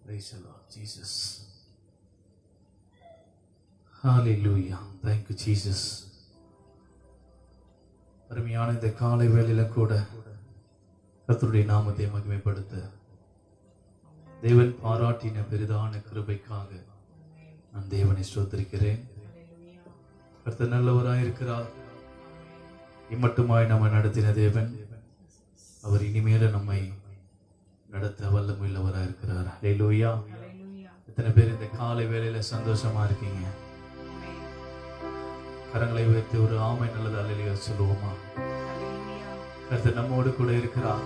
Praise the Lord Jesus. Hallelujah. Thank you Jesus. அருமையான இந்த காலை வேளையில கூட கர்த்தருடைய நாமத்தை மகிமைப்படுத்த தேவன் பாராட்டின பெரிதான கிருபைக்காக நான் தேவனை ஸ்தோத்திரிக்கிறேன். கர்த்தர் நல்லவராயிருக்கிறார். இம்மட்டுமாய் நம்ம நடத்தின தேவன் அவர் இனிமேல நம்மை நடத்த வல்லமையுள்ளவராயிருக்கிறார். ஹல்லேலூயா. எத்தனை பேர் இந்த காலை வேளையில சந்தோஷமா இருக்கீங்க? கரங்களை உயர்த்தி ஒரு ஆமை நல்லது அல்லேலூயா சொல்லுவோமா? கர்த்தர் நம்மோடு கூட இருக்கிறார்.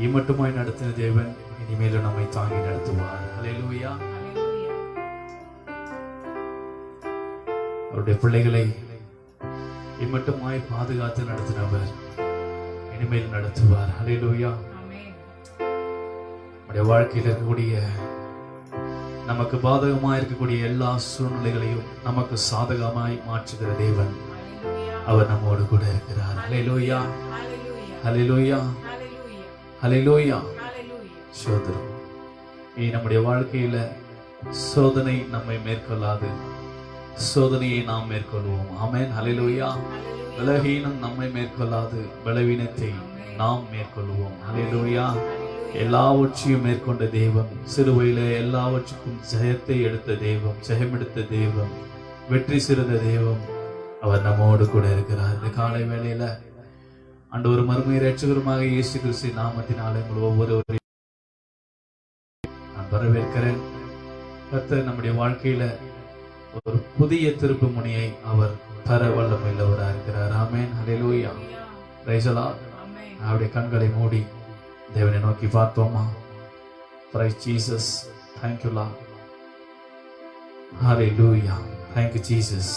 இம்மட்டுமாய் நடத்தின தேவன் இனிமேல நம்மை தாங்கி நடத்துவார். ஹல்லேலூயா. அவருடைய பிள்ளைகளை இம்மட்டுமாய் பாதுகாத்து நடத்தினவர் இனிமேல் நடத்துவார். ஹல்லேலூயா. நம்முடைய வாழ்க்கையில் இருக்கக்கூடிய நமக்கு பாதகமாய் இருக்கக்கூடிய எல்லா சூழ்நிலைகளையும் நமக்கு சாதகமாய் மாற்றுகிற தேவன் அவர் நம்மோடு கூட இருக்கிறார். ஹல்லேலூயா. ஹல்லேலூயா. ஹல்லேலூயா. சோதரம் இனி நம்முடைய வாழ்க்கையில சோதனை நம்மை மேற்கொள்ளாது. சோதனையை நாம் மேற்கொள்வோம். ஆமென். ஹல்லேலூயா. பலவீனம் நம்மை மேற்கொள்ளாது. பலவீனத்தை நாம் மேற்கொள்வோம். ஹல்லேலூயா. எல்லாவற்றையும் மேற்கொண்ட தேவன், சிலுவையில எல்லாவற்றுக்கும் ஜெயத்தை எடுத்த தேவன், ஜெயமெடுத்த தேவன், வெற்றி சிறந்த தேவன் அவர் நம்மோடு கூட இருக்கிறார். இந்த காலை வேளையில ஆண்டவர் மறுமை இரட்சகருமாக இயேசு கிறிஸ்து நாமத்தினாலே உங்கள் ஒவ்வொருவரையும் நான் வரவேற்கிறேன். கர்த்தர் நம்முடைய வாழ்க்கையில ஒரு புதிய திருப்பு முனையை அவர் தர வல்லமையுள்ளவராக இருக்கிறார். ஆமென். ஹல்லேலூயா. Praise the lord. அவருடைய கண்களை மூடி தேவனை நோக்கி பார்த்தோமா? Praise Jesus. Thank you Lord. Hallelujah. Thank you Jesus.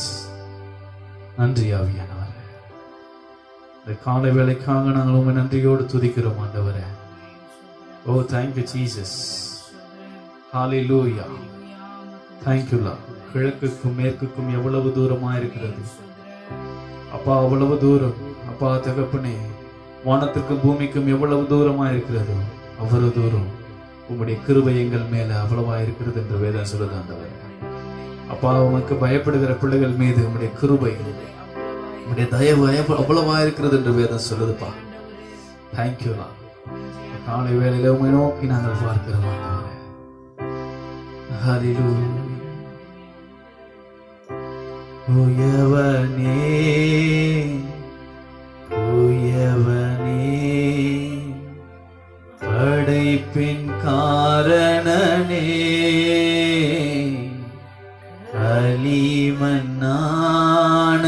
நன்றி ஆவியானவரே. இந்த காலை வேளைக்காக நாங்கள் உம்மை நன்றியோடு துதிக்கிறோம் ஆண்டவரே. Oh thank you Jesus. Hallelujah. Thank you Lord. கிழக்குக்கும் மேற்குக்கும் எவ்வளவு தூரமா இருக்கிறது அப்பா, அவ்வளவு தூரம் அப்பா தகப்பனே. வானத்துக்கும் பூமிக்கும் எவ்வளவு தூரமா இருக்கிறதோ அவ்வளவு தூரம் உம்முடைய கிருபை எங்கள் மேல அவ்வளவா இருக்கிறது என்று வேதம் சொல்லுது ஆண்டவரே. அப்பா, உமக்கு பயப்படுகிற பிள்ளைகள் மீது உம்முடைய கிருபை, உம்முடைய தயவு அவ்வளவா இருக்கிறது என்று வேதம் சொல்லுதுப்பா. தேங்க்யூ லா. காலை வேளையில உம்மை நோக்கி நாங்கள் பார்க்கிறோம் ஆண்டவரே. ஹல்லேலூயா. உயவனே உயவனே படைப்பின் காரணனே, களிமண்ணான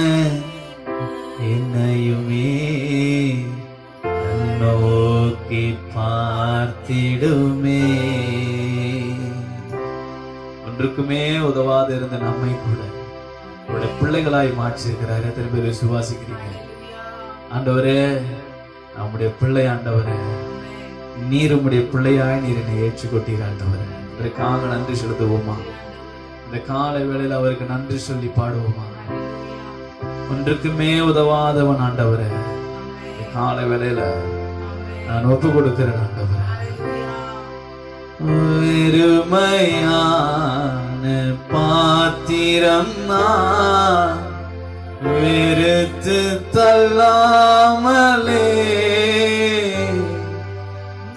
என்னையுமே நோக்கி பார்த்திடுமே. ஒன்றுக்குமே உதவாத இருந்த நம்மை கூட உங்களுடைய பிள்ளைகளாய் மாற்றிருக்கிறார். எத்தனை பேர் விசுவாசிக்கிறீங்க? ஆண்டவரே, நம்முடைய பிள்ளை ஆண்டவரே, நீர் உம்முடைய பிள்ளையாய் நீர் என்னை ஏற்றுக்கொண்டீர் ஆண்டவரே. இதற்காக நன்றி செலுத்துவோமா? இந்த காலை வேளையில் அவருக்கு நன்றி சொல்லி பாடுவோமா? ஒன்றுக்குமே உதவாதவன் ஆண்டவரே, இந்த காலை வேளையில நான் ஒப்பு கொடுக்கிறேன் ஆண்டவரே. வெறுமையான பாத்திரம் நான் வெறுத்து தள்ளாமலே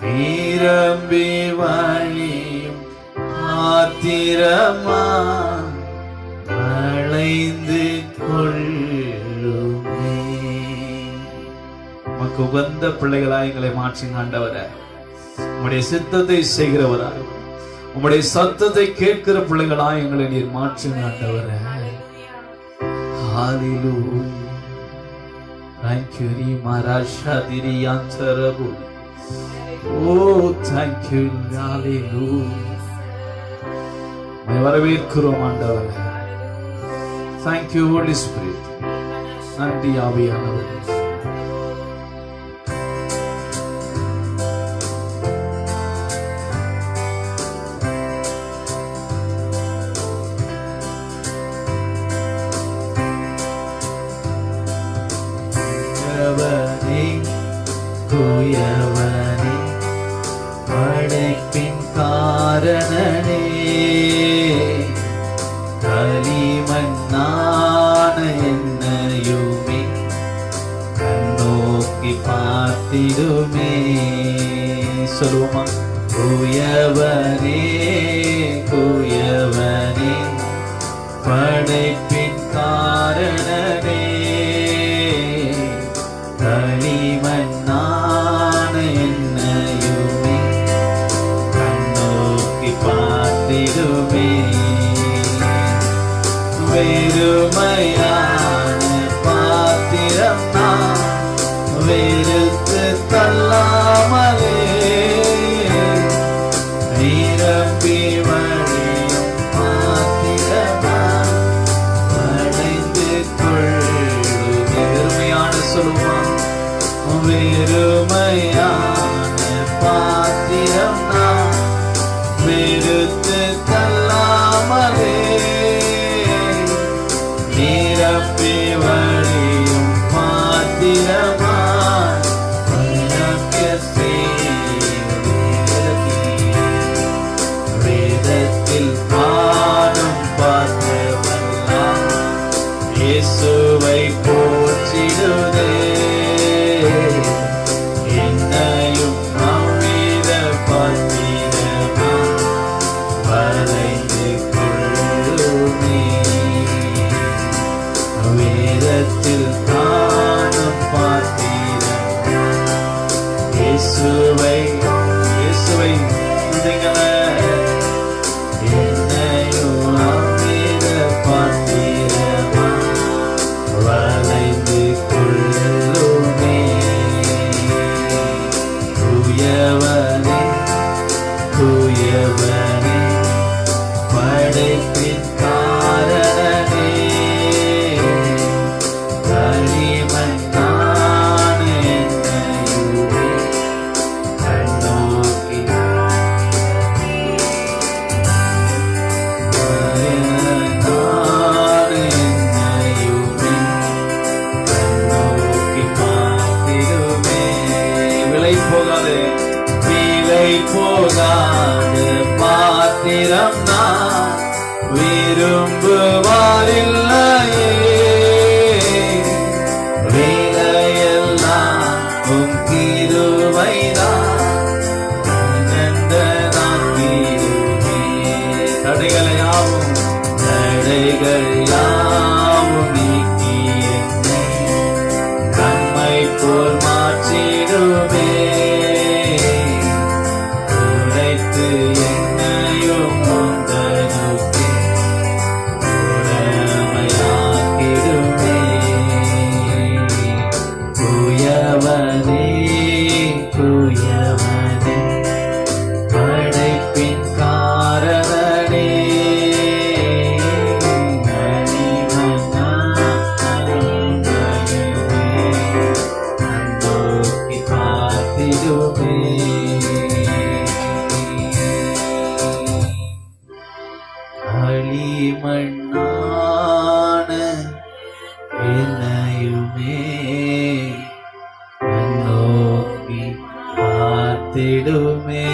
நிரம்பி வழியும் ஆத்திரமா அழைந்து கொள்ளுமே. உமக்கு உகந்த பிள்ளைகளாய் எங்களை மாற்றுங்க ஆண்டவரே. உம்முடைய சித்தத்தை செய்கிறவராய், உம்முடைய சத்தத்தை கேட்கிற பிள்ளைகளாய் எங்களை நீர் மாற்றுங்க ஆண்டவரே. Hallelujah. Thank you, Rimarasha Diriyantarabu. Oh, thank you, Hallelujah. My வரவேற்கிறோம் ஆண்டவரே. Thank you, Holy Spirit. நன்றி ஆவியானவரே. குயவனே படைப்பின் காரணனே, சொல்லுவோமா? குயவனே குயவனே படைப்பின் காரணனே, களிமண்ணான என்னையுமே கண்ணோக்கி பார்த்திடுமே, வெறுமையான பாத்திரம் நான் வெறுத்து தள்ளாமலே, நிரம்பி வழியும் பாத்திரமா அடைந்து கொள்ளும். வெறுமையான சொல்லுவான், வெறுமையான பாத்திரம் நான் வெறுத்து தள்ளாமலே, நிரம்பி வழியும் பாத்திரமா வேதத்தில் காணும் பார்த்தவெல்லாம் இயேசுவை போற்றிடுதே, என்னையும் அவ்வித பாத்திரமா வரைந்து கொள்ளுமே. வேதத்தில் காணும் பாத்திரம் இயேசுவை இயேசுவை என்னையும் அவ்வித பாத்திரமா வரைந்து கொள்ளுமே. குயவனே குயவனே படைப்பின் காரணனே, களிமண்ணான என்னையுமே கண்ணோக்கி போகாது பாத்திரம் நான் விரும்புவாரில்லையே, வேலையெல்லாம் உம் கிருபைதான் நான் விரும்பே. தடைகள் யாவும் நீக்கி என்னை நம்மை போல் மாற்றிடுமே, என்னையும் உந்தனுக்கு உடமையாக்கிடுமே. குயவனே குயவனே படைப்பின் காரணனே, கண்ணோக்கி பார்த்திடுமே. களிமண்ணான என்னையுமே கண்ணோக்கி பார்த்திடுமே.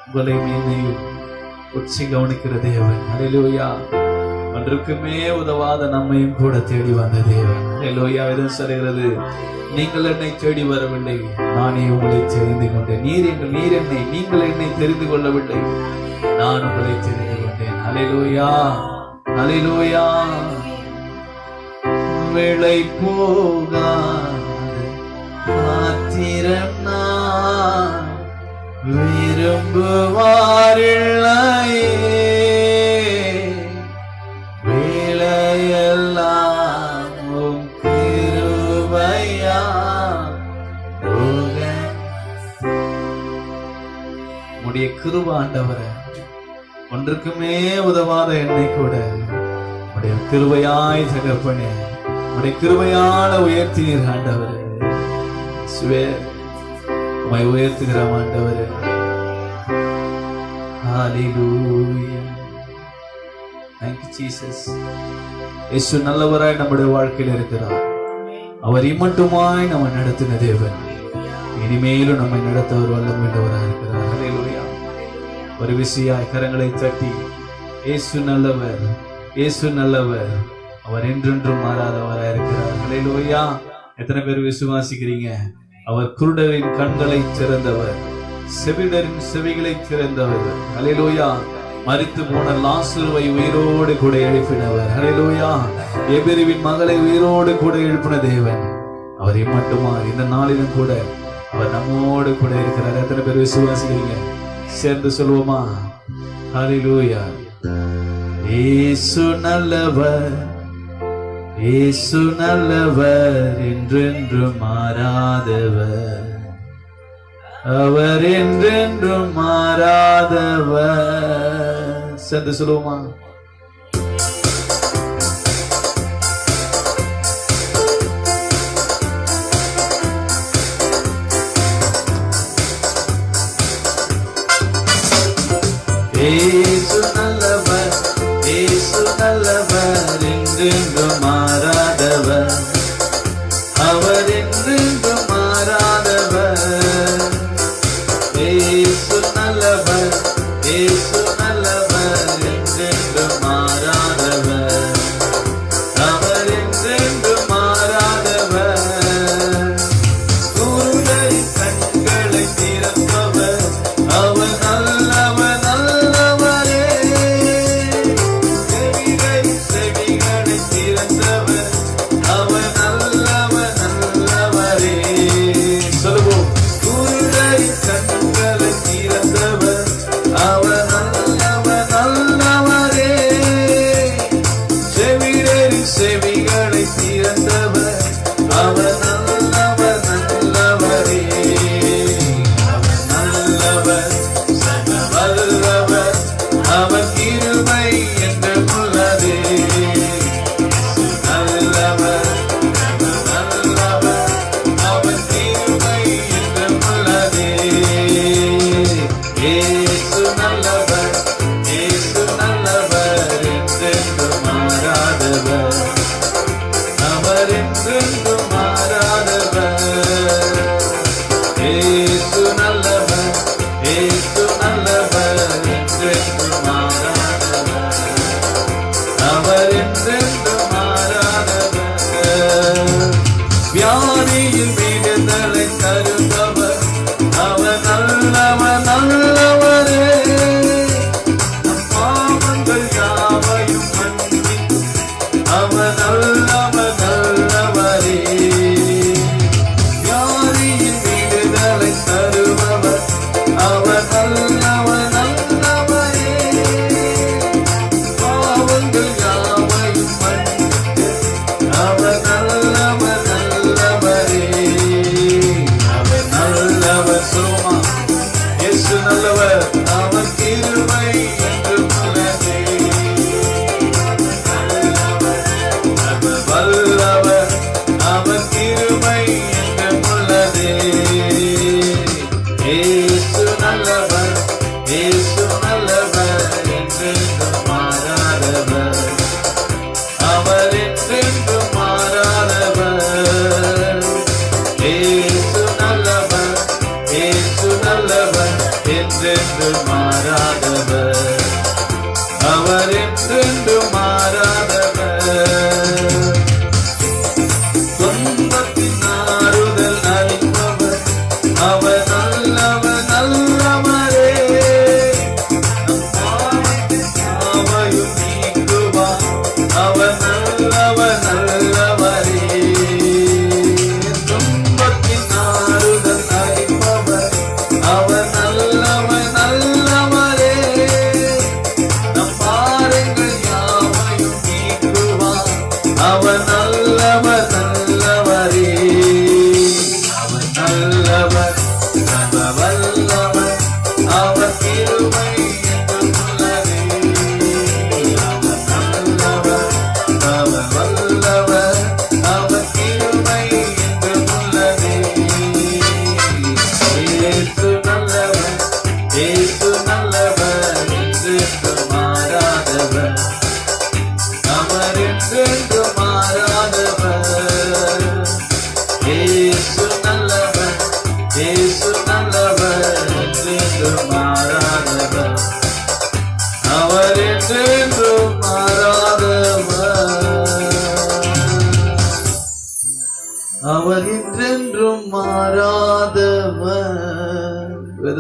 உங்களையும் என்னையும் உச்சி கவனிக்கிற தேவன். அல்லேலூயா. ஒன்றுக்குமே உதவாத நம்மையும் கூட தேடி வந்த தேவன். அல்லேலூயா. வேதம் சொல்கிறது, நீங்கள் என்னை தேடி வரவில்லை, நானே உங்களை தெரிந்து கொண்டேன். நீங்கள் என்னை தெரிந்து கொள்ளவில்லை, நான் உங்களை தெரிந்து கொண்டேன். அல்லேலூயா அல்லேலூயா. விளை போகாத பாத்திரம் நான் விரும்புவாரில்லையே, வேலையெல்லாம் உம் கிருபையா உம்முடைய கிருபை ஆண்டவரே, ஒன்றுக்குமே உதவாத என்னை கூட உடைய கிருபையாய் தகப்பனே, உடைய கிருபையால உயர்த்தினீர் ஆண்டவரே. உம்மை உயர்த்துகிறோம் ஆண்டவரே. ஹல்லேலூயா. Thank you Jesus. இயேசு நல்லவராய் நம்முடைய வாழ்க்கையில் இருக்கிறார். அவர் இம்மட்டுமாய் நம்ம நடத்தின தேவன், இனிமேலும் நம்மை நடத்த ஒரு வல்லம் வேண்டவராக இருக்கிறார். ஹல்லேலூயா. ஒரு விசையாய் கரங்களை தட்டி, இயேசு நல்லவர், இயேசு நல்லவர், அவர் என்றென்றும் மாறாதவராக இருக்கிறார். ஹல்லேலூயா. எத்தனை பேர் விசுவாசிக்கிறீங்க? அவர் குருடரின் கண்களை திறந்தவர், செவிடரின் செவிகளை திறந்தவர். ஹல்லேலூயா. மரித்து போன லாசருவை உயிரோடு கூட எழுப்பினவர். ஹல்லேலூயா. எபிரிவின் மகளை உயிரோடு கூட எழுப்பின தேவன் அவரை மட்டுமா இந்த நாளிலும் கூட அவர் நம்மோடு கூட இருக்கிறார். எத்தனை பேர் விசுவாசிக்கிறீங்க? சேர்ந்து சொல்லுவோமா? ஹல்லேலூயா. இயேசு நல்லவர், இயேசு நல்லவர், என்றென்றும் மாறாதவர், அவர் என்றென்றும் மாறாதவர். சேர்ந்து சொல்லுவோமா? இயேசு நல்லவர், இயேசு நல்லவர், என்றென்றும் மாறாதவர், அவர் என்றென்றும் மாறாதவர். இயேசு நல்லவர், இயேசு நல்லவர், என்றென்றும் மாறாதவர், அவர் என்றென்றும் மாறாதவர். குருடரின் கண்களை திறப்பவர், அவர் நல்லவர் நல்லவரே. செவிடரின் செவிகளை திறந்தவர், அவர் நல்லவர் நல்லவரே. சொல்லுவோம். குருடரின் கண்களை திறந்தவர், அவர் நல்லவர் நல்லவரே. செவிடரின் செவிகளை திறந்தவர், அவர் நல்லவர் நல்லவரே. அவர் நல்லவர், சர்வ வல்லவர், அவர் கிருபை என்றும் உள்ளதே. நல்லவர், சர்வ நல்லவர், அவர் கிருபை என்றும் உள்ளதே. இயேசு நல்லவர், இயேசு நல்லவர், என்றென்றும் மாறாதவர், அவர் என்றென்றும் மாறாதவர். இயேசு நல்லவர், இயேசு நல்லவர், என்றென்றும் மாறாதவர், அவர் என்றென்றும் மாறாதவர். வியாதியில் விடுதலை தருபவர், அவர் நல்லவர் நல்லவரே. நம் பாவங்கள் யாவையும் மன்னிக்கும், அவர் நல்லவர் நல்லவரே. வியாதியில் விடுதலை தருபவர், அவர் நல்லவர் நல்லவரே. பாவங்கள் யாவையும் மன்னிக்கும், அவர் நல்லவர் நல்லவரே. அவர் நல்லவர். சொல்லுமா? இயேசு நல்லவர், அவர் கிருபை என்றும் உள்ளதே. நல்லவர், அவர் வல்லவர், அவர் கிருபை என்றும் உள்ளதே. இயேசு நல்லவர், இயேசு நல்லவர், என்றென்றும் மாறாதவர், அவர் என்றென்றும் மாறாதவர். இயேசு நல்லவர், இயேசு நல்லவர், என்றென்றும் மாறாதவர், அவர் என்றென்றும் மாறாதவர். துன்பத்தின் ஆறுதல் அளிப்பவர், அவர் நல்லவர் நல்லவரே. நம் பாவத்தின் யாவையும் நீக்குவார், அவர் நல்லவர் நல்லவரே. துன்பத்தின் ஆறுதல் அளிப்பவர், அவர் நல்லவர் நல்லவரே. நம் பாரங்கள் யாவையும்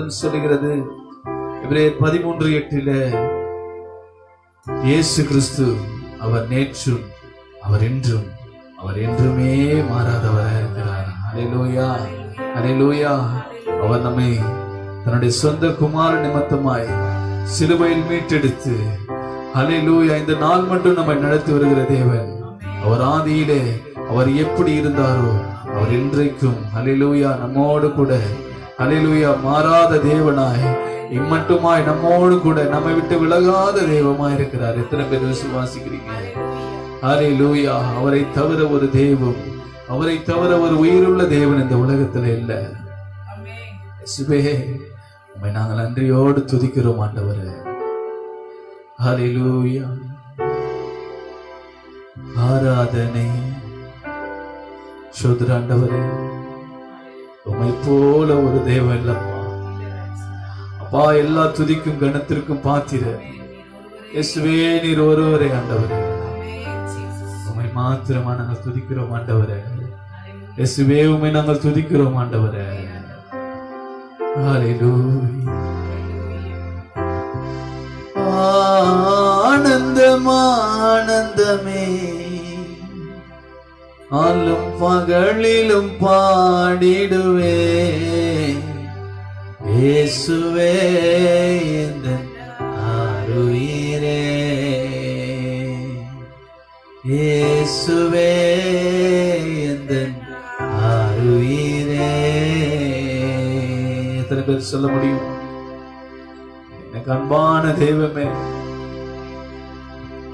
வசனம் சொல்லுகிறது. எபிரேயர் 13:8 இயேசு கிறிஸ்து அவர் நேற்றும் அவர் என்றும் அவர் என்றுமே மாறாதவராக இருக்கிறார். ஹல்லேலூயா, ஹல்லேலூயா. அவர் நம்மை தன்னுடைய சொந்த குமார நிமித்தமாய் சிலுவையில் மீட்டெடுத்து, ஹல்லேலூயா, இந்த நாள் மட்டும் நம்மை நடத்தி வருகிற தேவன். அவர் ஆதியிலே அவர் எப்படி இருந்தாரோ அவர் இன்றைக்கும், ஹல்லேலூயா, நம்மோடு கூட, ஹல்லேலூயா, மாறாத தேவனாய் இம்மட்டுமாய் நம்மோடு கூட நம்மை விட்டு விலகாத தெய்வமாய் இருக்கிறார். எத்தனை பேர் விசுவாசிக்கிறீங்க? ஹல்லேலூயா. அவரை தவிர ஒரு தெய்வம், அவரை தவிர ஒரு உயிருள்ள தேவன் இந்த உலகத்துல இல்ல. இயேசுவே, உம்மை நாங்கள் நன்றியோடு துதிக்கிறோம் ஆண்டவரே. ஹல்லேலூயா. ஆராதனை சோதர ஆண்டவரே, உம்மை போல ஒரு தேவன் இல்லப்பா. அப்பா, எல்லா துதிக்கும் கணத்திற்கும் பாத்திர இயேசுவே, நீர் ஒருவரே ஆண்டவரே. உம்மை மாத்திரமா நாங்கள் துதிக்கிறோம் ஆண்டவரே. இயேசுவே, உம்மை நாங்கள் துதிக்கிறோம் ஆண்டவரே. ஹல்லேலூயா. ஆனந்தம் ஆனந்தமே, ஆலும் பகலிலும் பாடிடுவே. இயேசுவே எந்தன் ஆருயிரே, இயேசுவே எந்தன் ஆருயிரே. எத்தனை பேர் சொல்ல முடியும்? எனக்கு அன்பான தெய்வமே,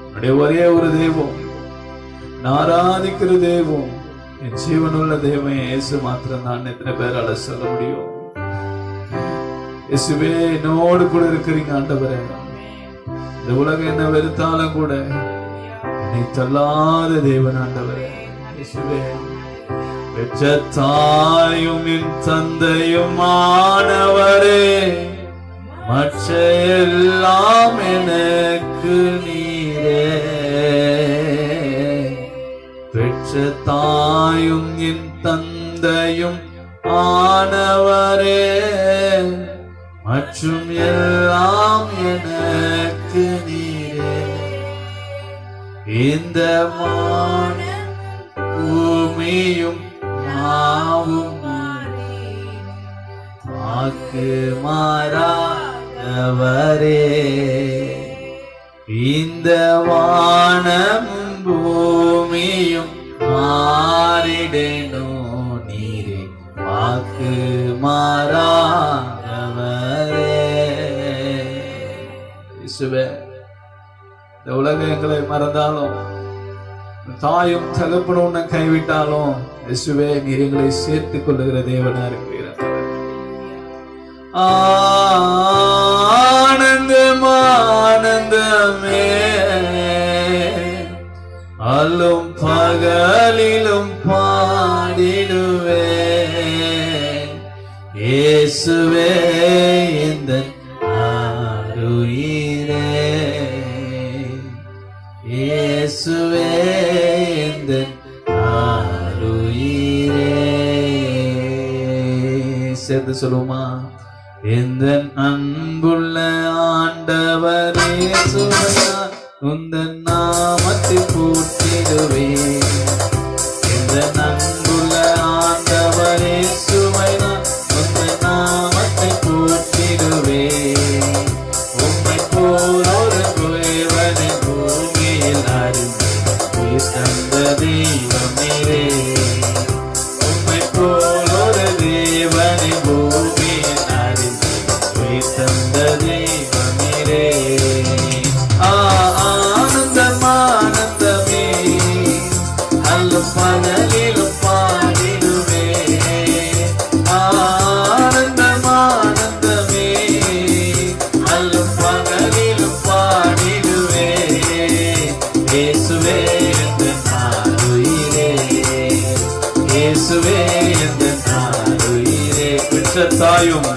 என்னுடைய ஒரே ஒரு தெய்வம், நான் ஆராதிக்கிற தெய்வம், என் ஜீவனுள்ள தெய்வம் இயேசு மாத்திரம் தான். எத்தனை பேரால சொல்ல முடியும்? இயேசுவே, என்னோடு கூட இருக்கிறீங்க ஆண்டவரே. இந்த உலகம் என்ன வெறுத்தாலும் கூட என்னை தள்ளாத தேவன் ஆண்டவரே. இயேசுவே, பெற்ற தாயும் என் தந்தையும் ஆனவரே, மற்ற எல்லாம் எனக்கு நீரே. பெற்ற தாயும் என் தந்தையும் ஆனவரே, மற்றும் எல்லாம் எனக்கு நீரே. இந்த பூமியும் நாவும் வாக்கு மாறாதவரே. இந்த வானமும் பூமியும் மாறிடனோ நீரே, வாக்கு மாறாதவரே. இயேசுவே, இந்த உலகம் எங்களை மறந்தாலும், தாயும் தகப்பனும் உன்னை கைவிட்டாலும், இயேசுவே, நீர் எங்களை சேர்த்துக் கொள்ளுகிற தேவனா இருக்கிறார். ஆனந்தம் ஆனந்தமே, அல்லும் பகலிலும் பாடிடுவே. இயேசுவே எந்தன் ஆருயிரே, இயேசுவே எந்தன் ஆருயிரே. சேர்ந்து சொல்லுமா? எந்தன் அன்புள்ள ஆண்டவரே இயேசுவே, உந்தன் நாமத்தை போற்றிடுவேன். எந்தன் அன்புள்ள ஆண்டவரே இயேசுவே, உந்தன் நாமத்தை போற்றிடுவேன். உம்மை போல் ஒரு தேவனை பூமியில் அறிந்து உயிர் தந்த தெய்வம் நீரே. உம்மை போல் ஒரு தேவனை பூமியில் அறிந்து உயிர் தந்த தெய்வம் நீரே. ஆனந்தம் ஆனந்தமே, அல்லும் பகலிலும் பாடிடுவே. ஆனந்தம் ஆனந்தமே, அல்லும் பகலிலும் பாடிடுவே. இயேசுவே எந்தன் ஆருயிரே, இயேசுவே எந்தன் ஆருயிரே. பெற்ற தாயும்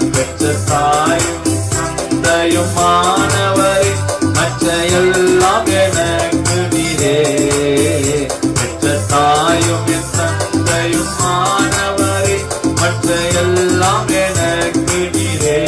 தந்தையும் ஆனவரே, மற்ற எல்லாம் எனக்கு நீரே. பெற்ற தாயும் என் தந்தையும் ஆனவரே, மற்ற எல்லாம் எனக்கு நீரே.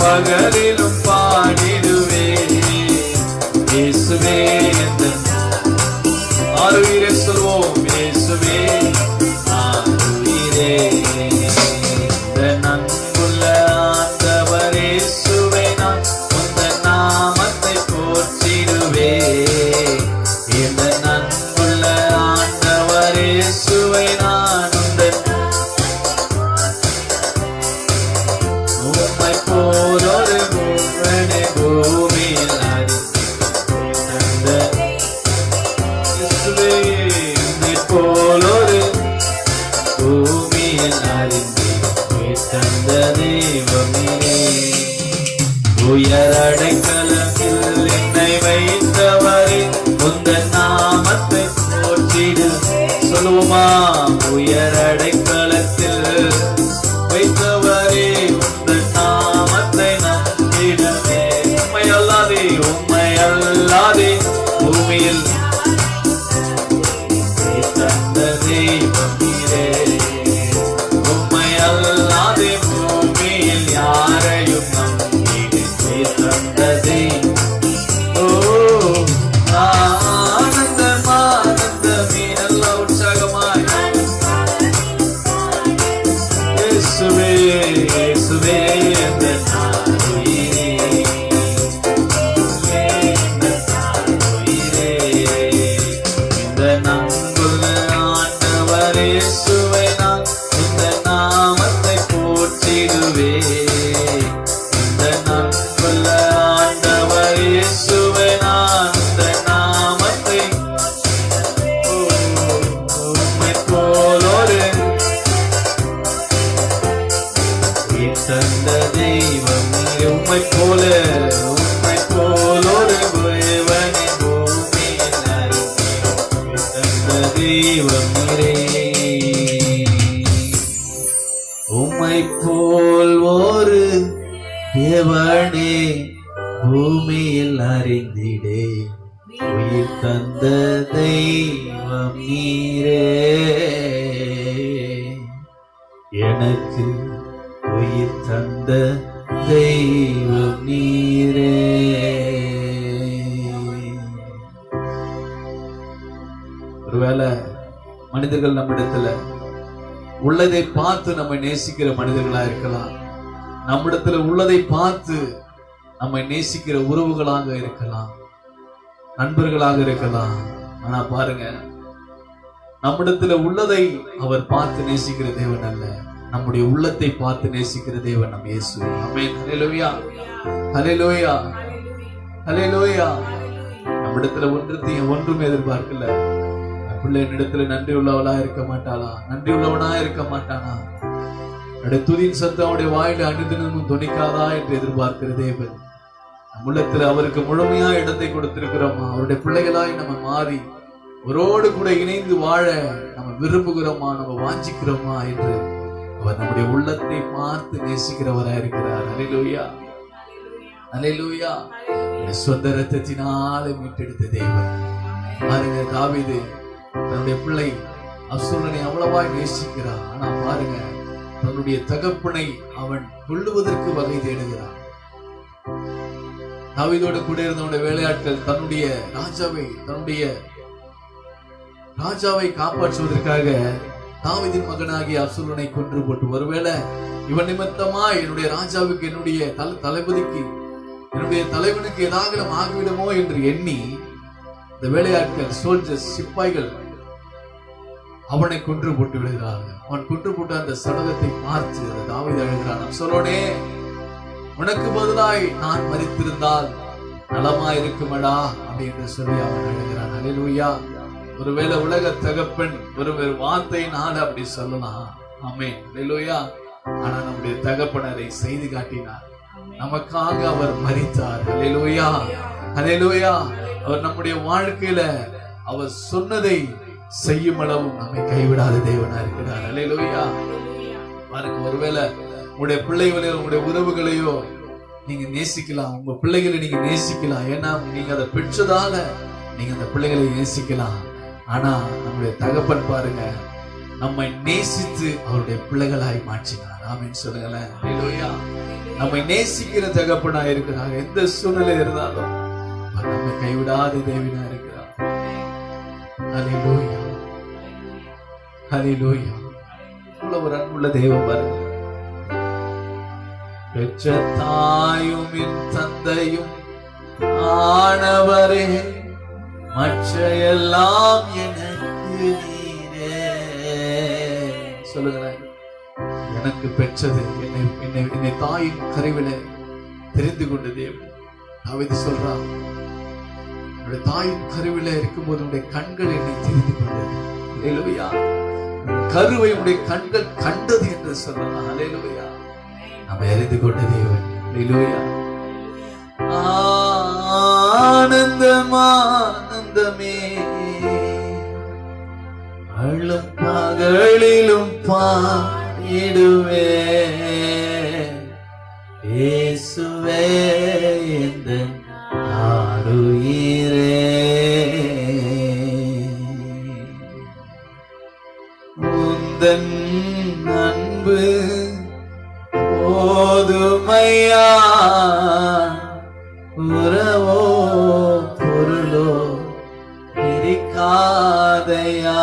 பகலிலும் பாடிடுவே. இயேசுவே எந்தன் ஆருயிரே சொல்வோம். இயேசுவே ஆருயிரே. இந்த நன்புள்ள ஆண்டவர் இயேசுவே நான் உந்தன் நாமத்தை போற்றிடுவே. இந்த நன்புள்ள ஆண்டவர் இயேசுவை நான் உந்தன் உம்மை போலொரு மூவனே பூமியில் போலொரு பூமியில் அறிந்து தந்த தெய்வமே. உயர் அடைக்கலத்தில் என்னை வைத்தவரே உந்தன் நாமத்தை போற்றிடு. சொல்லுவோமா? உயர் அடைக்கலத்தில் வைத்தவரே உந்தன் நாமத்தை நம்பிடுவே. உம்மை அல்லாதே பூமியில் தந்த தெய்வம் நீரே. உம்மை அல்லாதே பூமியில் யாரையும் நம்பிடு தந்த தெய்வம். ஓ ஆனந்தம் ஆனந்தமே. நல்ல உற்சாகமாய் இயேசுவே இயேசுவே எந்தன் ஆருயிரே. இந்த நன்புள்ள ஆண்டவர் இயேசுவை நான் உந்தன் நாமத்தை போற்றிடுவே. இந்த நன்புள்ள ஆண்டவர் இயேசுவை நான் உந்தன் நாமத்தை உம்மை போலொரு தந்த தெய்வம் நீரே. உம்மை போலொரு தேவனே பூமியில் தந்த தெய்வம் நீரே. உம்மை போல் ஒரு தேவனே பூமியில் அறிந்திடே. உயிர் தந்த தெய்வம் நீரே. எனக்கு உயிர் தந்த தெய்வம் நீரே. ஒருவேளை மனிதர்கள் நம்மிடத்துல உள்ளதை பார்த்து நம்ம நேசிக்கிற மனிதர்களா இருக்கலாம். நம்மிடத்துல உள்ளதை பார்த்து நம்மை நேசிக்கிற உறவுகளாக இருக்கலாம், நண்பர்களாக இருக்கலாம். ஆனா பாருங்க, நம்மிடத்துல உள்ளதை அவர் பார்த்து நேசிக்கிற தேவன் அல்ல, நம்முடைய உள்ளத்தை பார்த்து நேசிக்கிற தேவன் நம் இயேசு. ஆமென். ஹல்லேலூயா, ஹல்லேலூயா, ஹல்லேலூயா. நம்மிடத்துல ஒன்றுமே எதிர்பார்க்கல. பிள்ளை என்னிடத்துல நன்றி உள்ளவளா இருக்க மாட்டாளா, நன்றி உள்ளவனா இருக்க மாட்டானா, என்னுடைய துதியின் சத்தம் அவருடைய வாயில அனுதினமும் துணிக்காதா என்று எதிர்பார்க்கிற தேவன். நம் உள்ளத்துல அவருக்கு முழுமையா இடத்தை கொடுத்திருக்கிறோமா? அவருடைய பிள்ளைகளாய் நம்ம மாறி அவரோடு கூட இணைந்து வாழ நம்ம விரும்புகிறோமா, நம்ம வாஞ்சிக்கிறோமா என்று அவர் நம்முடைய உள்ளத்தை பார்த்து நேசிக்கிறவராய் இருக்கிறார். ஹல்லேலூயா, ஹல்லேலூயா. சொந்த ரத்தத்தினாலே மீட்டெடுத்த தேவன். பாருங்க, தாவீது தன்னுடைய பிள்ளை அப்சலோமை அவ்வளவாய் நேசிக்கிறான். ஆனா பாருங்க, தன்னுடைய தகப்பனை அவன் கொல்லுவதற்கு வகை தேடுகிறான். தாவீதோடு கூட இருந்தவனுடைய வேலையாட்கள் தன்னுடைய ராஜாவை காப்பாற்றுவதற்காக தாவீதின் மகனாகிய அப்சலோமை கொன்று போட்டு, ஒருவேளை இவன் நிமித்தமா என்னுடைய ராஜாவுக்கு, என்னுடைய தளபதிக்கு, என்னுடைய தலைவனுக்கு ஏதாவது ஆகிவிடுமோ என்று எண்ணி இந்த வேலையாட்கள், சோல்ஜர்ஸ், சிப்பாய்கள் அவனை கொன்று போட்டு விடுகிறார்கள். அவன் கொன்று போட்டு அந்த சடலத்தை பார்த்து அந்த தாவீது அழுகிறான். அப்சலோமே, உனக்கு பதிலாய் நான் மரித்திருந்தால் நலமா இருக்குமடா அப்படின்னு சொல்லி அவன் அழுகிறான். ஹல்லேலூயா. ஒருவேளை உலக தகப்பன் ஒரு வார்த்தையினால அப்படி சொல்லலாம். ஆமென். ஹல்லேலூயா. ஆனா நம்முடைய தகப்பனரை செய்து காட்டினார். நமக்காக அவர் மரித்தார். ஹல்லேலூயா, ஹல்லேலூயா. அவர் நம்முடைய வாழ்க்கையில அவர் சொன்னதை செய்யும் அளவும் நம்மை கைவிடாத தேவனா இருக்கிறார். ஹல்லேலூயா. பாருங்க, ஒருவேளை உங்களுடைய பிள்ளைகளையோ உங்களுடைய உறவுகளையோ நீங்க நேசிக்கலாம், உங்க பிள்ளைகளை நீங்க நேசிக்கலாம். ஏன்னா நீங்க அதை பெற்றதால நீங்க அந்த பிள்ளைகளை நேசிக்கலாம். ஆனா நம்முடைய தகப்பன் பாருங்க, நம்மை நேசித்து அவருடைய பிள்ளைகளாய் மாற்றினார். ஆமென் சொல்லுங்களேன். ஹல்லேலூயா. நம்மை நேசிக்கிற தகப்பனா இருக்கிறார். எந்த சூழ்நிலை இருந்தாலும் நம்மை கைவிடாத தேவனா இருக்கிறார். ஹல்லேலூயா, ஹல்லேலூயா. இவ்வளவு ஒரு அன்புள்ள தெய்வம் பாருங்க. பெற்ற தாயும் என் தந்தையும் ஆனவரே, மற்ற எல்லாம் எனக்கு நீரே. சொல்லுங்களேன். எனக்கு பெற்றது என்னை தாயின் கருவில தெரிந்து கொண்ட தேவன். தாவீது சொல்றான், என்னுடைய தாயின் கருவில இருக்கும்போது உடைய கண்கள் என்னை தெரிந்து கொண்டது. ஹல்லேலூயா. கருவை உடைய கண்கள் கண்டது என்று சொல்றான். ஹல்லேலூயா. நம்ம அறிந்து கொண்ட தேவன். ஹல்லேலூயா. ஆனந்தம் ஆனந்தமே, அள்ளும் பகலிலும் பாடிடுவே, இயேசுவே எந்தன் ஆருயிரே, உந்தன் அன்பு போதுமையா, உறவோ பொருளோ பிரிக்காதையா,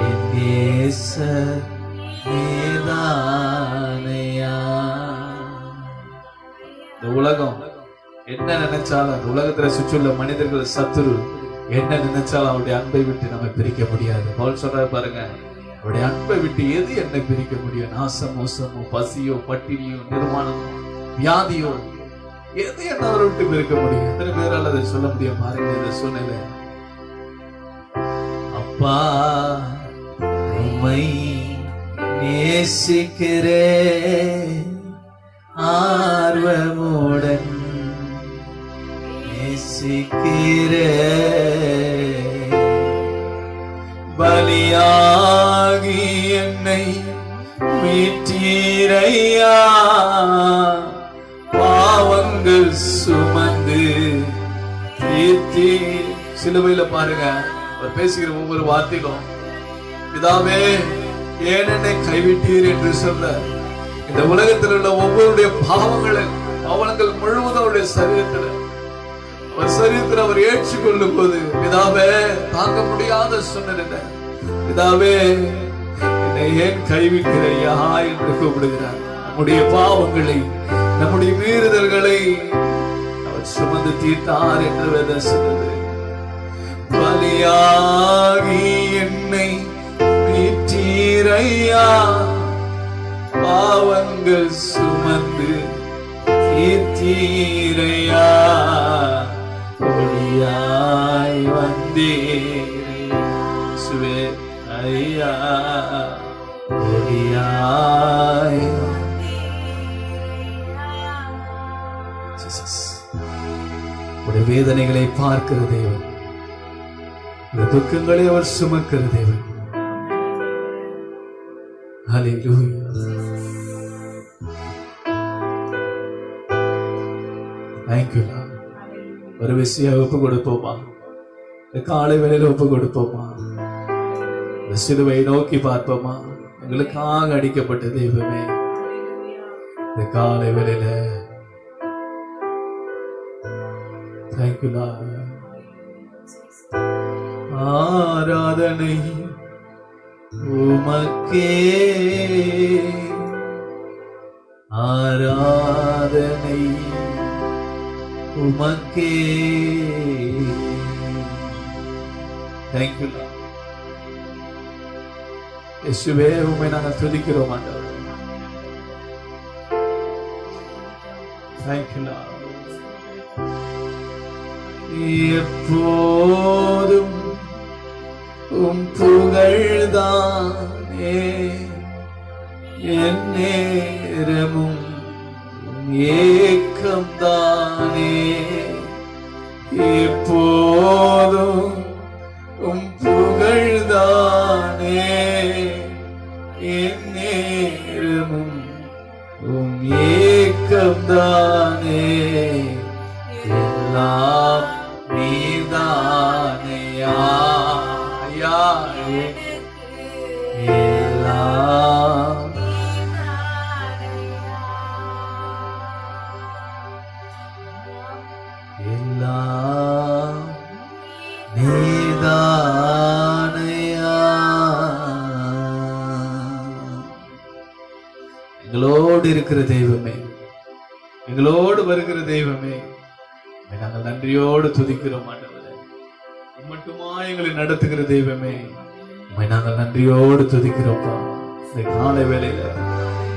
என் நேசர் நீதானையா. இந்த உலகம் என்ன நினைச்சாலும், அந்த உலகத்துல சுற்றியுள்ள மனிதர்கள் சத்துரு என்ன நினைச்சாலும் அவருடைய அன்பை விட்டு நம்ம பிரிக்க முடியாது. பவுல் சொல்றாரு பாருங்க, அவருடைய அன்பை விட்டு எது என்னை பிரிக்க முடியும்? நாசம், மோசமோ, பசியோ, பட்டினியோ, நிர்மாணமோ, வியாதியோ, எது என்ன அவரை விட்டு பிரிக்க முடியும்? எத்தனை பேரால் அதை சொல்ல முடியும்? பாருங்க இந்த சூழ்நிலை. அப்பா உம்மை நேசிக்கிறே, ஆர்வமுடன் நேசிக்கிறே, பலியாகி என்னை மீட்டீரையா, பாவங்கள் சுமந்து தீர்த்தி. சிலுவையில பாருங்க, அவர் பேசுகிற ஒவ்வொரு வார்த்தையிலும் பிதாவே ஏன் என்னை கைவிட்டீர் என்று சொல்ல, இந்த உலகத்தில் உள்ள ஒவ்வொருடைய பாவங்கள் முழுவதும் அவருடைய சரீரத்தில் அவர் ஏற்றுக்கொள்ளும் போது, பிதாவே தாங்க முடியாத சூழ்நிலை, பிதாவே என்னை ஏன் கைவிட்டிரையா என்று கூப்பிடுகிறார். நம்முடைய பாவங்களை, நம்முடைய மீறுதல்களை அவர் சுமந்து தீர்த்தார் என்று வேதம் சொல்லுது. பலியாகி என்னை மீட்டீரையா, பாவங்கள் சுமந்து தீர்த்தீரையா, ஒளியாய் வந்தீரே ஐயா, ஒளியாய். உடைய வேதனைகளை பார்க்கிற தேவன், துக்கங்களை அவர் சுமக்கிற தேவன். ஹல்லேலூயா. Thank you Lord. ஒரு விஷயம் ஒப்பு கொடுப்போமா? காலை வேளையில ஒப்பு கொடுப்போமா? சிலுவை நோக்கி பார்ப்போமா? எங்களுக்காக அடிக்கப்பட்ட தெய்வமே, இந்த காலை வேளையில Thank you Lord. ஆராதனை உமக்கே, ஆராதனை உமக்கே. Thank you Lord. இயேசுவே உம்மை நாங்கள் துதிக்கிறோம் ஆண்டவரே. Thank you Lord. எப்போதும் உம் புகழ்தானே, என் நேரமும் ஏக்கம் தானே, எப்போதும் உம் புகழ்தானே, என் நேரமும் உம் ஏக்கம் தானே, எல்லாம் நீதானையா ஐயா, எல்லாம் இருக்கிற தெய்வமே, எங்களோடு வருகிற தெய்வமே, நாங்கள் நன்றியோடு துதிக்கிறோம் ஆண்டவரே. மட்டுமா எங்களை நடத்துகிற தெய்வமே, நாங்கள் நன்றியோடு துதிக்கிறோம்ப்பா. இந்த காலை வேளையில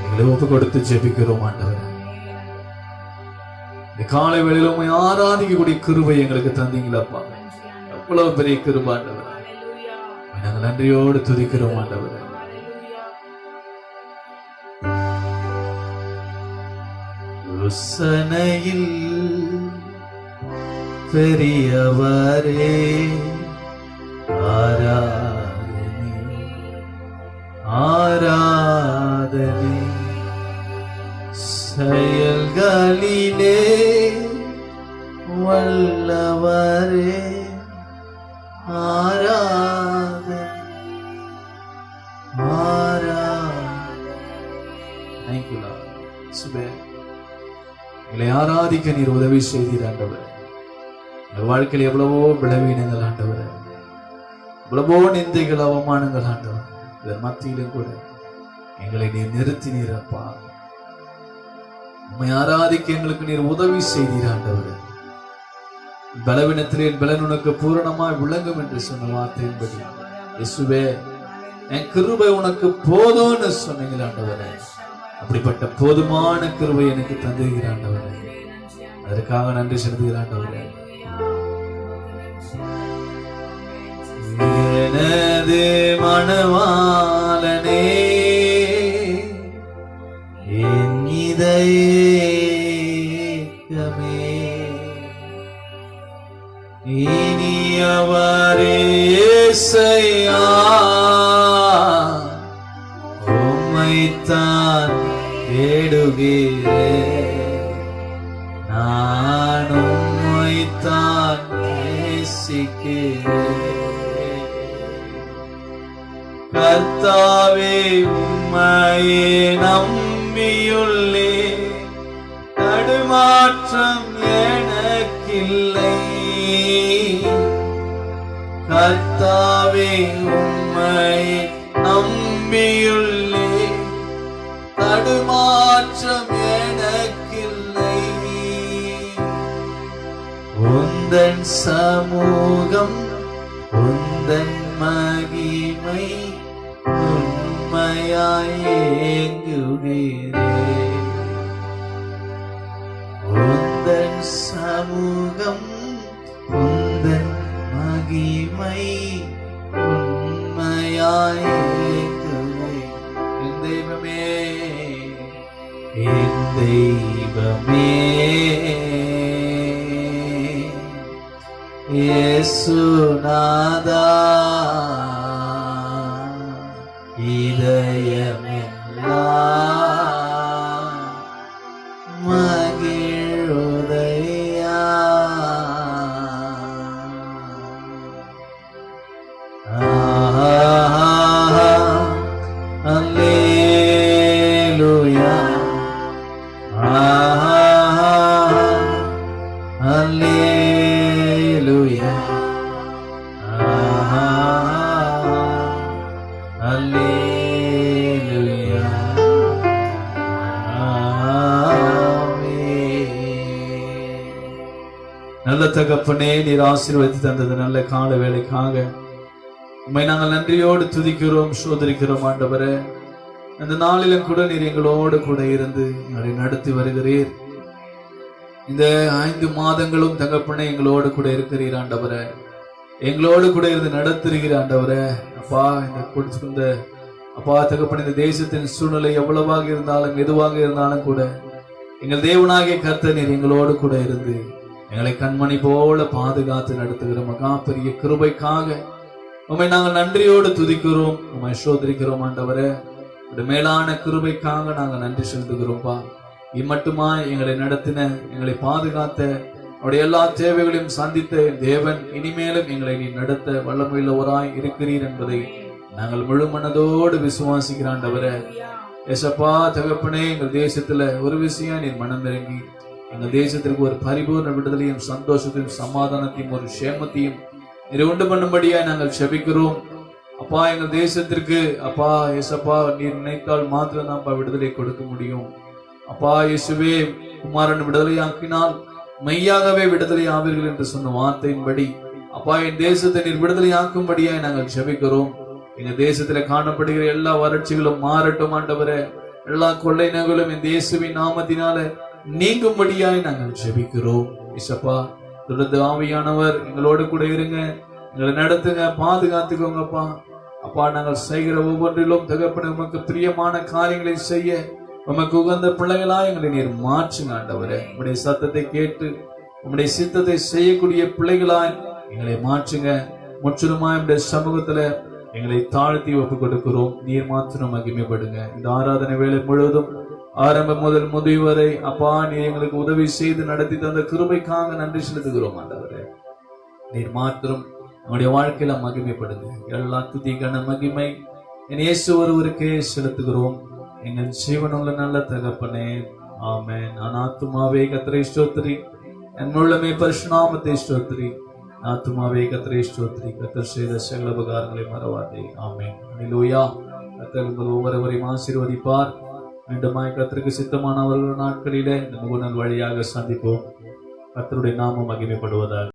எங்களை ஒப்பு கொடுத்து ஜெபிக்கிறோம் ஆண்டவரே. இந்த காலை வேளையில உண்மை ஆராதிக்கக்கூடிய கிருபை எங்களுக்கு தந்தீங்களாப்பா. எவ்வளவு பெரிய கிருபை ஆண்டவரே. நாங்கள் நன்றியோடு துதிக்கிறோம் ஆண்டவரே. யோசனையில் பெரியவரே, ஆராதனை ஆராதனை, செயல்களிலே வல்லவரே, ஆராதனை ஆராதனை. Thank you Lord. சுபே எங்களை ஆராதிக்க நீர் உதவி செய்தீர் ஆண்டவரே. எங்கள் வாழ்க்கையில் எவ்வளவோ விளைவீனங்கள் ஆண்டவரே, எவ்வளவோ நிந்தைகள் அவமானங்கள் ஆண்டவர், இதன் மத்தியிலும் கூட எங்களை நீர் நிறுத்தினீரப்பா. உம்மை ஆராதிக்க எங்களுக்கு நீர் உதவி செய்தீர் ஆண்டவரே. பலவீனத்திலே என் பலன் உனக்கு பூரணமாய் விளங்கும் என்று சொன்ன வார்த்தையின்படி இயேசுவே, என் கிருபை உனக்கு போதும்னு சொன்னீங்க ஆண்டவரே. அப்படிப்பட்ட போதுமான கிருபை எனக்கு தந்திருக்கிற ஆண்டவரே, அதற்காக நன்றி செலுத்துகிற ஆண்டவரே. எனது மணவாளனே, என் இதயமே, இனியவரே இயேசையா, உம்மைத்தான் தேடுகிறேன், நான் உம்மைத்தான் நேசிக்கிறேன். கர்த்தாவே, உம்மையே நம்பியுள்ளேன், தடுமாற்றம் எனக்கில்லை. கர்த்தாவே, உம்மையே நம்பியுள்ளேன், தடுமாற்றம் எனக்கில்லை. உந்தன் சமூகம், உந்தன் மகிமை, உண்மையாய் ஏங்குகிறேன். உந்தன் சமூகம், உந்தன் மகிமை, உண்மையாய் ஏங்குகிறேன். என் தெய்வமே, என் தெய்வமே, இயேசுநாதா, இதயமெல்லாம் மகிழுதையா. அல்லேலூயா, அல்லேலூயா, அல்லேலூயா, ஆமென். நல்ல தகப்பனே, நீர் ஆசீர்வதித்து தந்தது நல்ல கால வேளைக்காக உம்மை நாங்கள் நன்றியோடு துதிக்கிறோம், சோதரிக்கிறோம் ஆண்டவரே. அந்த நாளிலும் கூட நீர் எங்களோடு கூட இருந்து எங்களை நடத்தி வருகிறீர். இந்த 5 மாதங்களும் தகப்பனே எங்களோடு கூட இருக்கிறீர் ஆண்டவரே. எங்களோடு கூட இருந்து நடத்துகிற ஆண்டவரே. அப்பா, இந்த கொடுத்துருந்த அப்பா தகப்பனே, இந்த தேசத்தின் சூழ்நிலை எவ்வளவாக இருந்தாலும் எதுவாக இருந்தாலும் கூட எங்கள் தேவனாகிய கர்த்தர் நீர் எங்களோடு கூட இருந்து எங்களை கண்மணி போல பாதுகாத்து நடத்துகிற மகா பெரிய கிருபைக்காக உம்மை நாங்கள் நன்றியோடு துதிக்கிறோம், உம்மை சோதரிக்கிறோம் ஆண்டவரே. மேலான கிருபைக்காக நாங்கள் நன்றி செலுத்துகிறோம்ப்பா. இம்மட்டுமா எங்களை நடத்தின, எங்களை பாதுகாத்த, அவருடைய எல்லா தேவைகளையும் சந்தித்த தேவன் இனிமேலும் எங்களை நீ நடத்த வல்லமையுள்ளவராய் இருக்கிறீர் என்பதை நாங்கள் முழு மனதோடு விசுவாசிக்கிற ஆண்டவரே. ஏசப்பா தகப்பனே, எங்கள் தேசத்துல ஒரு விஷயம் நீர் மனம் இறங்கி எங்கள் தேசத்திற்கு ஒரு பரிபூர்ண விடுதலையும் சந்தோஷத்தையும் சமாதானத்தையும் ஒரு சேமத்தையும் நீர் உண்டு பண்ணும்படியாய் நாங்கள் செபிக்கிறோம். அப்பா, எங்கள் தேசத்திற்கு அப்பா ஏசப்பா நீர் நினைத்தால் மாத்திரம் தான் விடுதலை கொடுக்க முடியும். அப்பா இயேசுவே, குமாரன் விடுதலையாக்கினால் மெய்யாகவே விடுதலை ஆவீர்கள் என்று சொன்ன வார்த்தையின்படி அப்பா என் தேசத்தை நீர் விடுதலையாக்கும்படியாய் நாங்கள் ஜெபிக்கிறோம். எங்க தேசத்துல காணப்படுகிற எல்லா வறட்சிகளும் மாறட்டும் ஆண்டவரே. எல்லா கொள்ளை நகலும் இந்த இயேசுவின் நாமத்தினால நீங்கும்படியாய் நாங்கள் ஜெபிக்கிறோம். இசப்பா, தொடர்ந்து ஆவியானவர் எங்களோடு கூட இருங்க, எங்களை நடத்துங்க, பாதுகாத்துக்கோங்கப்பா. அப்பா, நாங்கள் செய்கிற ஒவ்வொன்றிலும் தகப்பனே உமக்கு பிரியமான காரியங்களை செய்ய உமக்கு உகந்த பிள்ளைகளா எங்களை நீர் மாற்றுங்க ஆண்டவரே. உம்முடைய சத்தத்தை கேட்டு உம்முடைய சித்தத்தை செய்யக்கூடிய பிள்ளைகளாய் எங்களை மாற்றுங்க. முற்றிலுமாய் உம்முடைய சமூகத்துல எங்களை தாழ்த்தி ஒப்புக் கொடுக்கிறோம். நீர் மாத்திரம் மகிமைப்படுங்க. இந்த ஆராதனை வேலை முழுவதும் ஆரம்பம் முதல் முடிவு வரை அப்பா நீர் எங்களுக்கு உதவி செய்து நடத்தி தந்த கிருபைக்காக நன்றி செலுத்துகிறோம் ஆண்டவரே. நீர் மாத்திரம் நம்முடைய வாழ்க்கையில மகிமைப்படுங்க. எல்லா துதி கன மகிமை என் இயேசு ஒருவருக்கே செலுத்துகிறோம். எங்கள் ஜீவனுள்ள நல்ல தகப்பனே, ஆமென். நான் ஆத்துமாவே கர்த்தரை ஸ்தோத்திரி, என் உள்ளமே பரிசுநாமத்தை ஸ்தோத்திரி. ஆத்துமாவே கர்த்தரை ஸ்தோத்திரி, கர்த்தர் செய்த சகல உபகாரங்களை மறவாதே. ஆமென். ஹல்லேலூயா. கர்த்தர் உங்கள் ஒவ்வொருவரையும் ஆசீர்வதிப்பார். மீண்டுமாய் கர்த்தருக்கு சித்தமானவர்கள் நாட்களிலே இந்த முகநூல் வழியாக சந்திப்போம். கர்த்தருடைய நாமம் மகிமைப்படுவதாக.